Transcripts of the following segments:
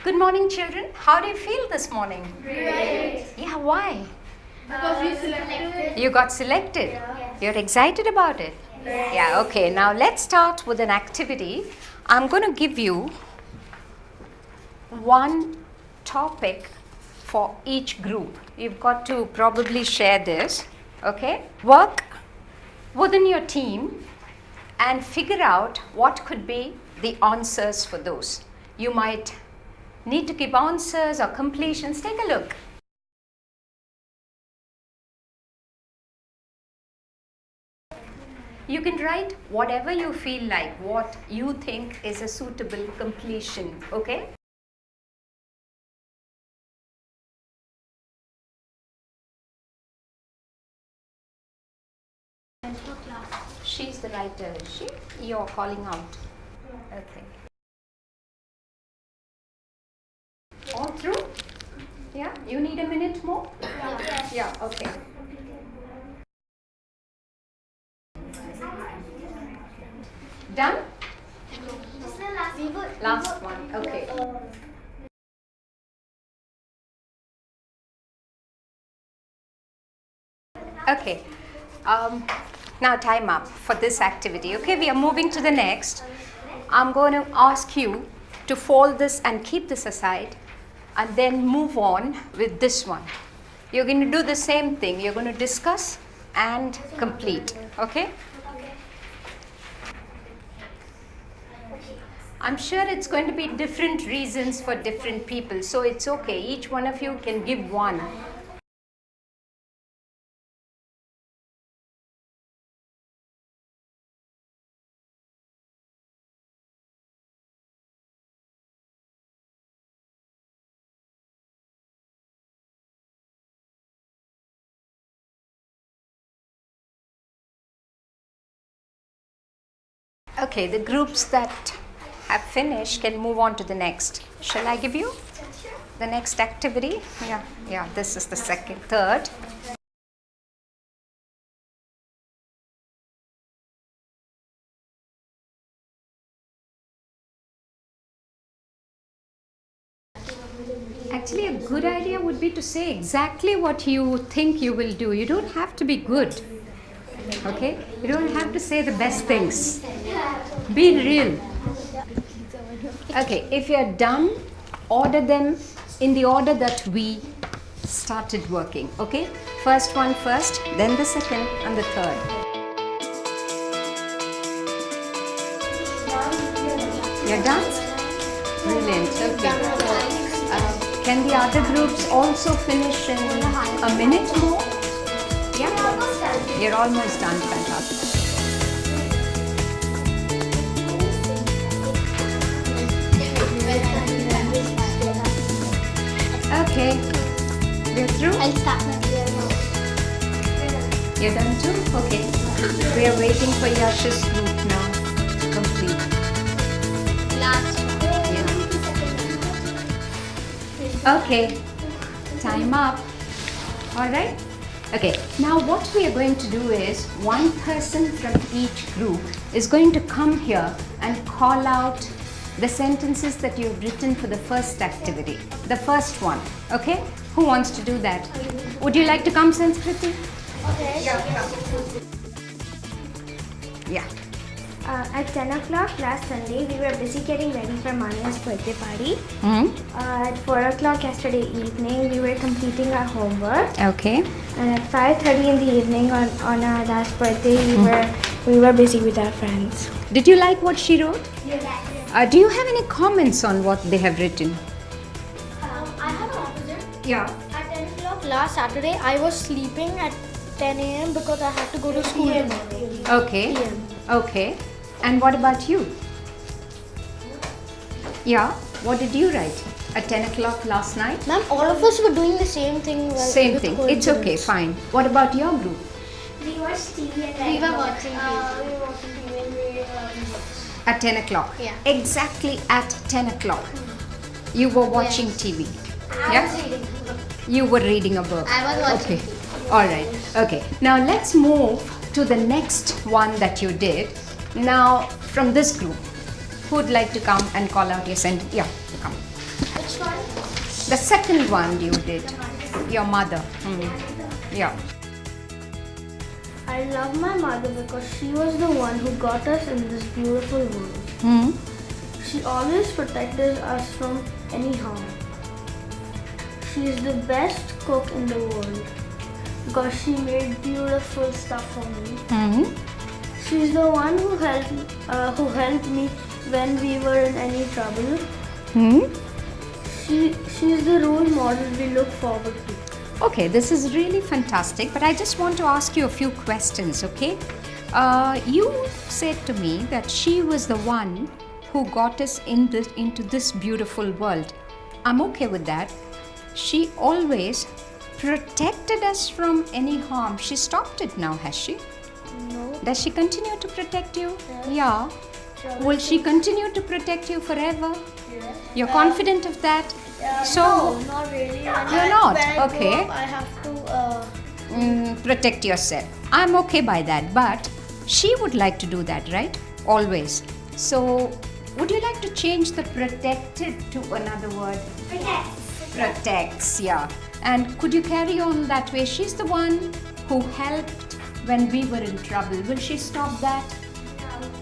Good morning, children. How do you feel this morning? Great. Yeah, why? Because we selected. You got selected. Yes. You're excited about it? Yes. Yeah, okay. Now let's start with an activity. I'm going to give you one topic for each group. You've got to probably share this, okay? Work within your team and figure out what could be the answers for those. You might need to give answers or completions. Take a look. You can write whatever you feel like, what you think is a suitable completion, okay? She's the writer, is she? You're calling out. Okay. All through? Yeah? You need a minute more? Yes. Yeah, okay. Done? This is the Last one, okay. Okay. Now time up for this activity. Okay, we are moving to the next. I'm going to ask you to fold this and keep this aside and then move on with this one. You're going to do the same thing. You're going to discuss and complete. Okay? I'm sure it's going to be different reasons for different people. So it's okay. Each one of you can give one. Okay, the groups that have finished can move on to the next. Shall I give you the next activity? Yeah, this is the third. Actually, a good idea would be to say exactly what you think you will do. You don't have to be good. Okay? You don't have to say the best things. Be real. Okay, if you're done, order them in the order that we started working. Okay? First one first, then the second and the third. You're done? Brilliant. Okay. Can the other groups also finish in a minute more? Yeah? You're almost done. Fantastic. Okay. We're through? I'll start my You're done too? Okay. We are waiting for Yash's group now to complete. last one. Okay, time up. All right. Okay, now what we are going to do is one person from each group is going to come here and call out the sentences that you've written for the first activity, the first one. Okay, who wants to do that? Would you like to come, Sanskriti? Okay. Yeah. At 10 o'clock last Sunday, we were busy getting ready for Mania's birthday party. At 4 o'clock yesterday evening, we were completing our homework. Okay. And at 5:30 in the evening on our last birthday, we were busy with our friends. Did you like what she wrote? Yes. Do you have any comments on what they have written? I have an opposite. Yeah. At 10 o'clock last Saturday, I was sleeping at 10 a.m. because I had to go to school tomorrow. Okay. PM. Okay. And what about you? Yeah, what did you write at 10 o'clock last night? Ma'am, all of us were doing the same thing. Same thing. It's okay, fine. What about your group? We watched TV at We were watching TV. We were watching TV and we were reading books. At 10 o'clock? Yeah. Exactly at 10 o'clock. You were watching TV. I was reading books. You were reading a book. I was watching Okay. TV. All right. Okay. Now let's move to the next one that you did. Now, from this group, who would like to come and call out your sentence? Yeah, come. Which one? The second one you did. Your mother. Yeah. I love my mother because she was the one who got us in this beautiful world. She always protected us from any harm. She is the best cook in the world because she made beautiful stuff for me. She's the one who helped me when we were in any trouble. She's the role model we look forward to. Okay, this is really fantastic, but I just want to ask you a few questions, okay? You said to me that she was the one who got us into this beautiful world. I'm okay with that. She always protected us from any harm. She stopped it now, has she? No. Does she continue to protect you? Yes. Yeah. Will she continue to protect you forever? Yes. You're confident of that? So, no, not really. You're not? When I Okay. grow up, I have to. protect yourself. I'm okay by that, but she would like to do that, right? Always. So, would you like to change the protected to another word? Protects, yeah. And could you carry on that way? She's the one who helped when we were in trouble. Will she stop that?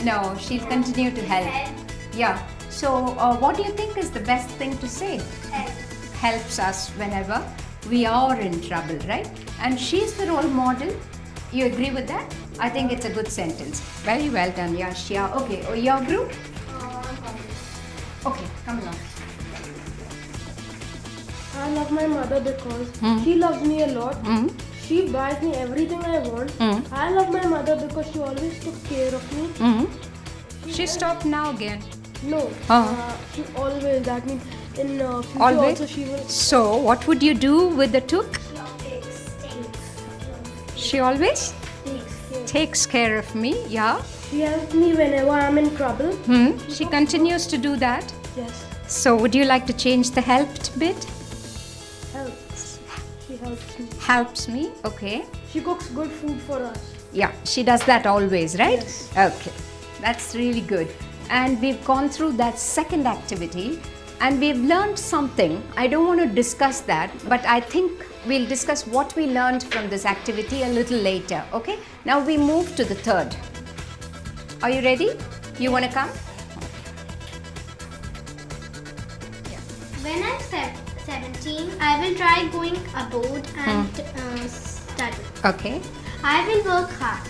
No, she'll continue to help. Yeah. So, what do you think is the best thing to say? Helps us whenever we are in trouble, right? And she's the role model. You agree with that? I think it's a good sentence. Very well done, Yashia. Okay, your group? Okay, come along. I love my mother because she loves me a lot. She buys me everything I want. I love my mother because she always took care of me. She stopped now again. No, she always. That means in future Always? also she will. So, what would you do with the took? She always takes care of me, yeah. She helps me whenever I'm in trouble. She continues to do that. Yes, So, would you like to change the helped bit? helps. She helps me. Helps me, okay. She cooks good food for us. Yeah, she does that always, right? Yes. Okay, that's really good. And we've gone through that second activity and we've learned something. I don't want to discuss that, but I think we'll discuss what we learned from this activity a little later, okay? Now we move to the third. Are you ready? You want to come? When I'm 17, I will try going abroad and study. Okay. I will work hard.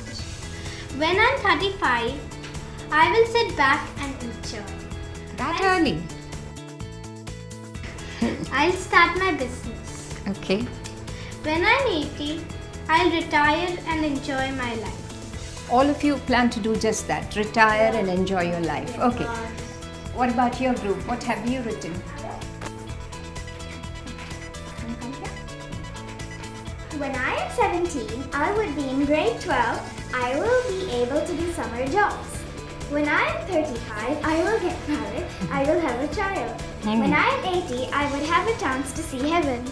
When I'm 35, I will sit back and enjoy. That early. I'll start my business. Okay. When I'm 80, I'll retire and enjoy my life. All of you plan to do just that, retire and enjoy your life. Okay. What about your group? What have you written? When I am 17, I would be in grade 12. I will be able to do summer jobs. When I am 35, I will get married. I will have a child. When I am 80, I would have a chance to see heaven.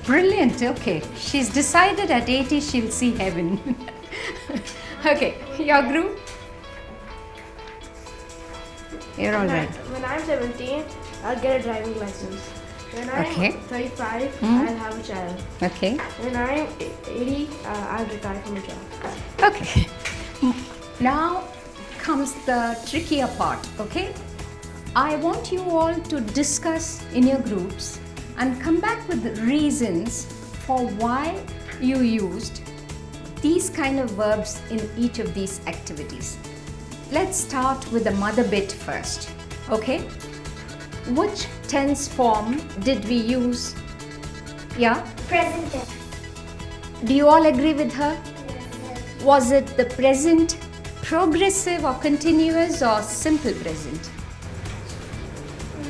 Brilliant. Okay. She's decided at 80 she'll see heaven. Okay. Your group? You're all right. When I'm 17, I'll get a driving license. When I'm Okay. 35, I'll have a child. Okay. When I'm 80, I'll retire from a job. Okay. Now comes the trickier part, okay? I want you all to discuss in your groups and come back with reasons for why you used these kind of verbs in each of these activities. Let's start with the mother bit first, okay? Which tense form did we use? Yeah? Present tense. Do you all agree with her? Was it the present progressive or continuous or simple present?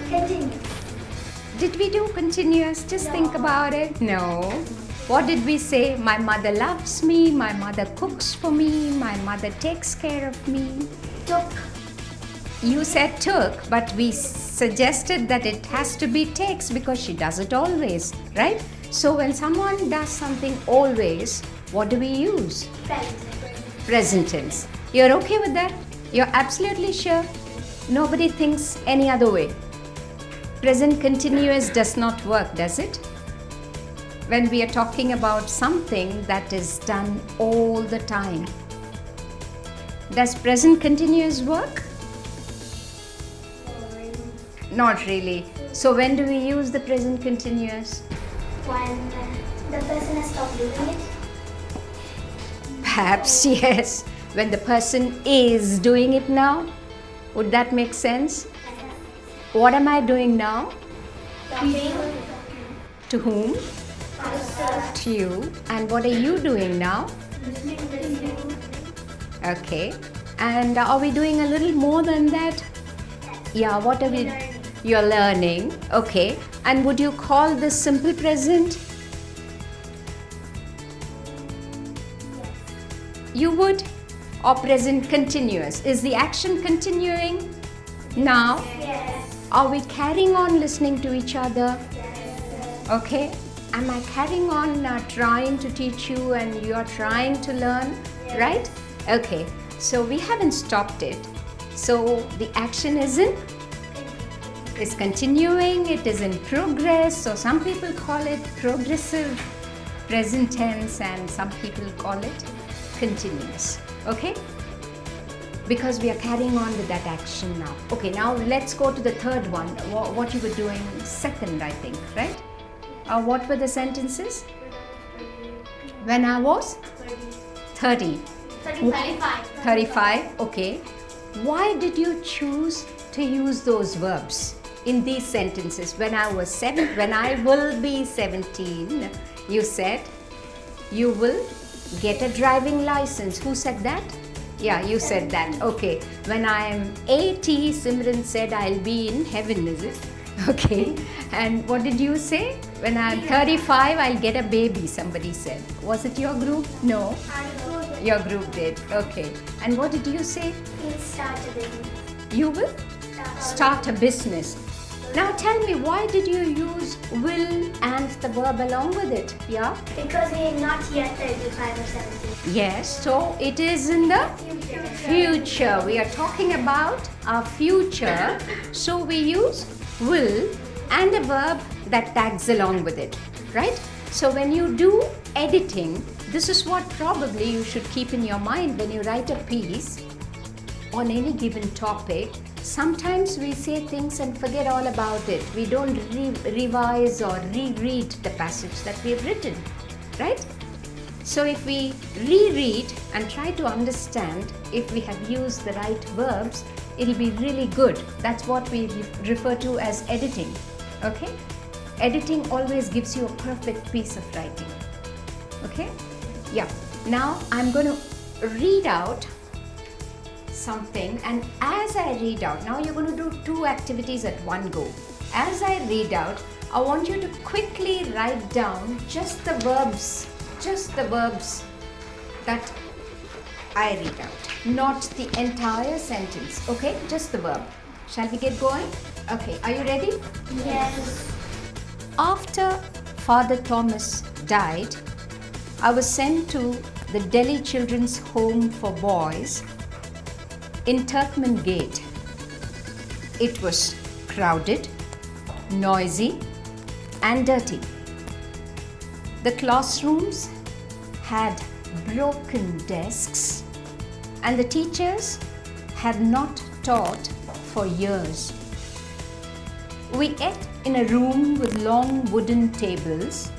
Continue. Did we do continuous? Just think about it. No. What did we say? My mother loves me, my mother cooks for me, my mother takes care of me. Took. You said took, but we suggested that it has to be takes because she does it always, right? So when someone does something always, what do we use? Present tense. You're okay with that? You're absolutely sure? Nobody thinks any other way. Present continuous does not work, does it? When we are talking about something that is done all the time. Does present continuous work? Not really. So when do we use the present continuous? When the person has stopped doing it. Perhaps yes. When the person is doing it now. Would that make sense? What am I doing now? To whom? To you. And what are you doing now? Okay. And are we doing a little more than that? Yeah, what are we? You're learning. Okay. And would you call this simple present? You would? Or present continuous? Is the action continuing now? Yes. Are we carrying on listening to each other? Okay. Am I carrying on trying to teach you and you are trying to learn? Right? Okay. So we haven't stopped it. So the action is continuing, it is in progress. So some people call it progressive present tense and some people call it continuous. Okay? Because we are carrying on with that action now. Okay, now let's go to the third one. What you were doing second, I think, right? What were the sentences? When I was 30. 35. 35, okay. Why did you choose to use those verbs in these sentences? When I will be 17, you said you will get a driving license. Who said that? Yeah, you said that. Okay. When I am 80, Simran said I'll be in heaven, is it? Okay. And what did you say? When I'm 35, I'll get a baby, somebody said. Was it your group? No. Your group did. Okay. And what did you say? Let's start a business. You will start a business. Now tell me, why did you use will and the verb along with it? Yeah? Because we are not yet 35 or 17. Yes, so it is in the future. We are talking about our future. So we use will and a verb that tags along with it, right? So when you do editing, this is what probably you should keep in your mind when you write a piece on any given topic. Sometimes we say things and forget all about it. We don't revise or reread the passage that we have written, right? So if we reread and try to understand if we have used the right verbs, it'll be really good. That's what we refer to as editing, okay? Editing always gives you a perfect piece of writing, okay? Yeah, now I'm going to read out something, and as I read out, now you're going to do two activities at one go. As I read out, I want you to quickly write down just the verbs that I read out, not the entire sentence, okay? Just the verb. Shall we get going? Okay, are you ready? Yes. After Father Thomas died, I was sent to the Delhi Children's Home for Boys in Turkman Gate. It was crowded, noisy, and dirty. The classrooms had broken desks, and the teachers had not taught for years. We ate in a room with long wooden tables,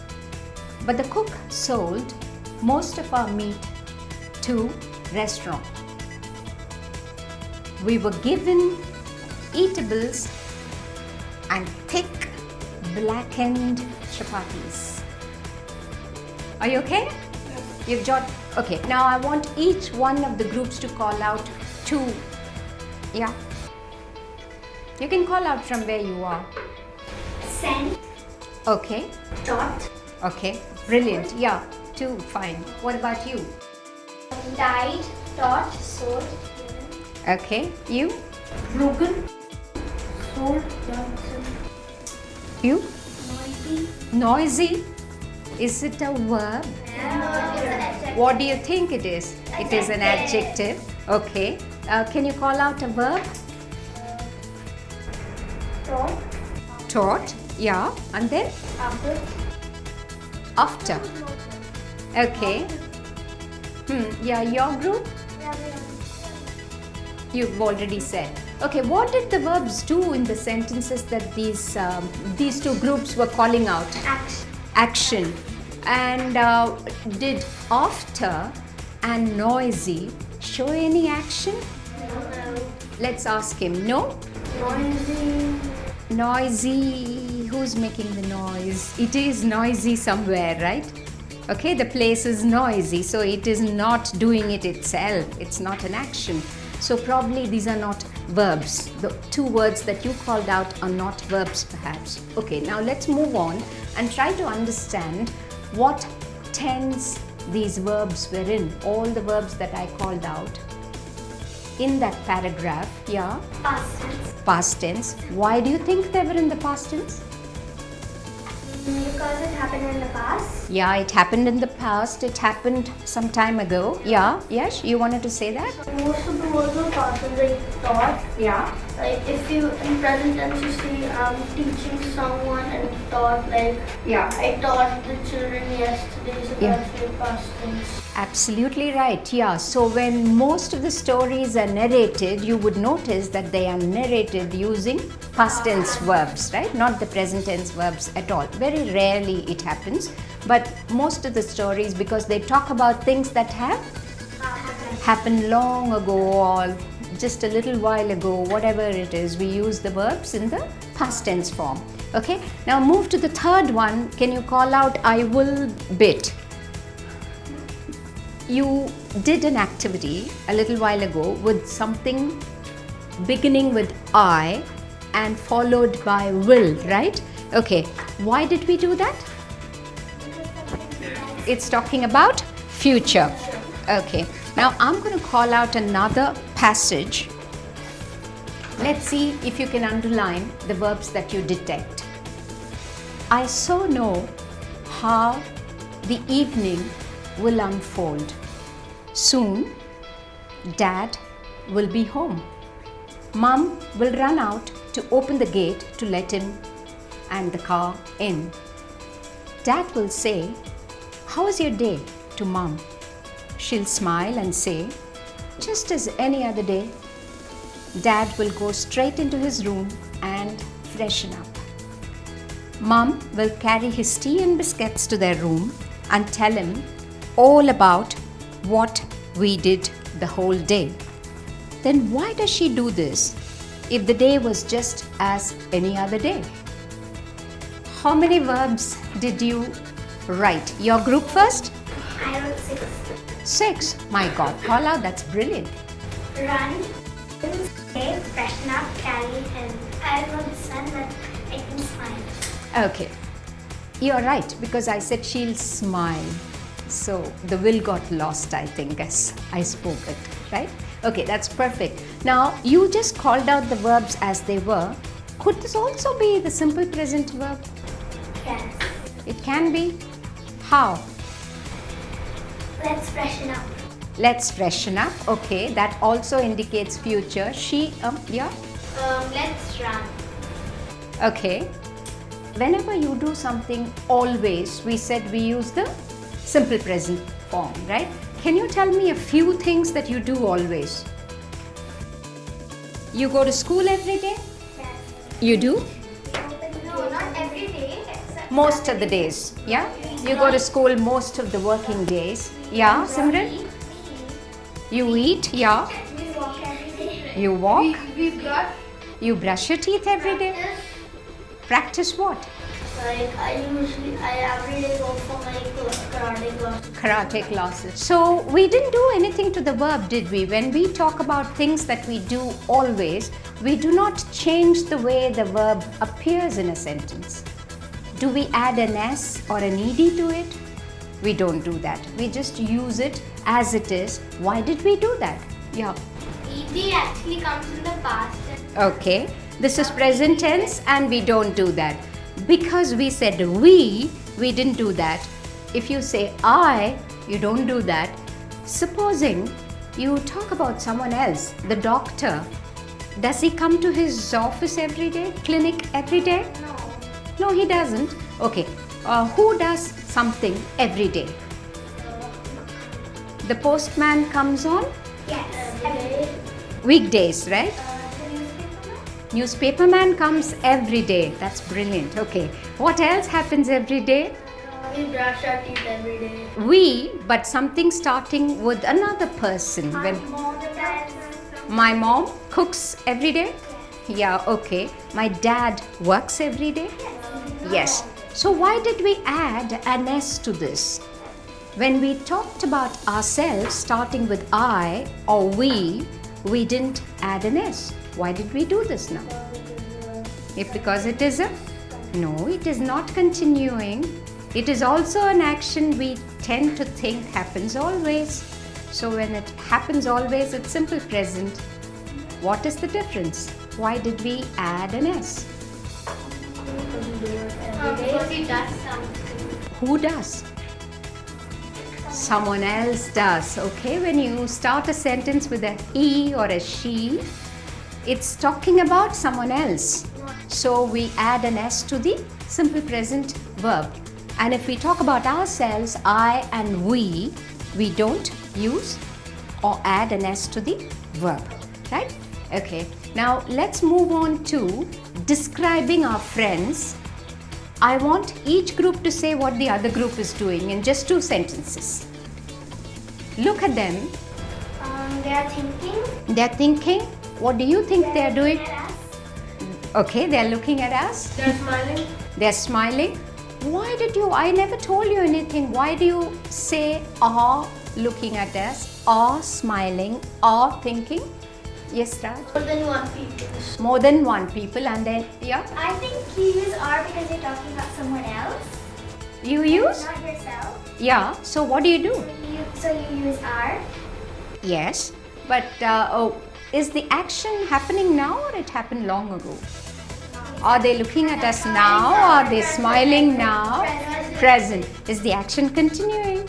but the cook sold most of our meat to restaurant. We were given eatables and thick blackened chapatis. Are you okay? You've jot. Okay, now I want each one of the groups to call out two. Yeah. You can call out from where you are. Sent. Okay. Dot. Okay. Brilliant. Yeah. Two. Fine. What about you? Died. Dot. Sold. Okay. You? Broken. Sold. Johnson. You? Noisy. Noisy. Is it a verb? What do you think it is? It is an adjective. Okay. Can you call out a verb? Taught. Taught. Yeah. And then? After. After. Okay. Yeah, your group? You've already said. Okay, what did the verbs do in the sentences that these two groups were calling out? Action. Action. And did after and noisy show any action? No. Let's ask him. No? Noisy. Noisy. Who's making the noise? It is noisy somewhere, right? Okay, the place is noisy, so it is not doing it itself. It's not an action. So probably these are not verbs. The two words that you called out are not verbs perhaps. Okay, now let's move on and try to understand what tense these verbs were in. All the verbs that I called out in that paragraph. Yeah? Past tense. Past tense. Why do you think they were in the past tense? Because it happened in the past. Yeah, it happened in the past. It happened some time ago. Yeah, yes, you wanted to say that? Most of the words were past tense, like taught. Yeah. Like if you in present tense you see teaching someone and taught, like Yeah. I taught the children yesterday, so Yeah. that's the past tense. Absolutely right. Yeah. So when most of the stories are narrated, you would notice that they are narrated using past tense verbs, right? Not the present tense verbs at all. Very rarely it happens, but most of the stories, because they talk about things that have happened long ago or just a little while ago, whatever it is, we use the verbs in the past tense form. Okay. Now move to the third one. Can you call out I will bit? You did an activity a little while ago with something beginning with I and followed by will, right? Okay, why did we do that? It's talking about future. Okay, now I'm going to call out another passage. Let's see if you can underline the verbs that you detect. I so know how the evening will unfold. Soon, Dad will be home. Mom will run out to open the gate to let him and the car in. Dad will say, "How was your day?" to Mom. She'll smile and say, "Just as any other day." Dad will go straight into his room and freshen up. Mom will carry his tea and biscuits to their room and tell him all about what we did the whole day. Then why does she do this if the day was just as any other day? How many verbs did you write? Your group first? I wrote 6. 6. My God, Paula, that's brilliant. Run. Stay. Freshen up. Carry him. I wrote the sun, but I can smile. Okay, you're right, because I said she'll smile. So the will got lost, I think, as I spoke it, right? Okay, that's perfect. Now, you just called out the verbs as they were. Could this also be the simple present verb? Yes. It can be. How? Let's freshen up. Let's freshen up. Okay, that also indicates future. She, yeah? Let's run. Okay. Whenever you do something always, we said we use the simple present form, right? Can you tell me a few things that you do always? You go to school every day? Yes. You do? No, not every day. Except Most of the days, yeah? You go to school most of the working days. Yeah, Simran? You eat, yeah? we walk every day. You walk? We brush. You brush your teeth every day? Practice what? Like I every day go for my karate class. Karate classes. So we didn't do anything to the verb, did we? When we talk about things that we do always, we do not change the way the verb appears in a sentence. Do we add an S or an ED to it? We don't do that. We just use it as it is. Why did we do that? Yeah. ED actually comes in the past. Okay. This is present tense and we don't do that. Because we said we didn't do that. If you say I, you don't do that. Supposing you talk about someone else, the doctor, does he come to his office every day, clinic every day? No, he doesn't. Okay. Who does something every day? The postman comes on Yes, every day. weekdays, right? The Newspaper man comes every day. That's brilliant. Okay. What else happens every day? We brush our teeth every day. We, but something starting with another person. When my mom cooks every day? Yeah, okay. My dad works every day? Yes. So why did we add an S to this? When we talked about ourselves starting with I or we didn't add an S. Why did we do this now? If because it is a? No, it is not continuing. It is also an action we tend to think happens always. So when it happens always, it's simple present. What is the difference? Why did we add an S? Because he does something. Who does? Someone else does. Okay, when you start a sentence with a he or a she, it's talking about someone else. So we add an S to the simple present verb. And if we talk about ourselves, I and we don't use or add an S to the verb, right? Okay, now let's move on to describing our friends. I want each group to say what the other group is doing in just 2 sentences. Look at them. They are thinking. They're thinking. What do you think they're doing? Looking at us. Okay, they're looking at us. They're smiling. They're smiling. Why did you? I never told you anything. Why do you say are looking at us, are smiling, are thinking? Yes, Raj? More than one people. More than one people, and then, yeah, I think you use are because you're talking about someone else, you use? not yourself. Yeah, so what do you do? So you use are. Yes, but is the action happening now or it happened long ago? Are they looking at us now? Are they smiling now? Present. Is the action continuing?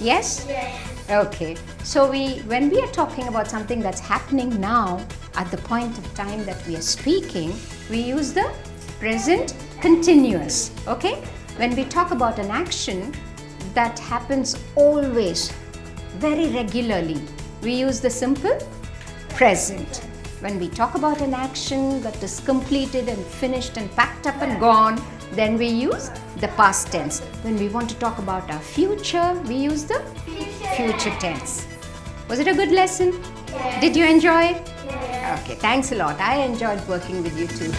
Yes? Yes. Okay. So when we are talking about something that's happening now, at the point of time that we are speaking, we use the present continuous. Okay? When we talk about an action that happens always, very regularly, we use the simple present. When we talk about an action that is completed and finished and packed up and gone, then we use the past tense. When we want to talk about our future, we use the future tense. Was it a good lesson? Yes. Did you enjoy it? Yes. Okay, thanks a lot. I enjoyed working with you too.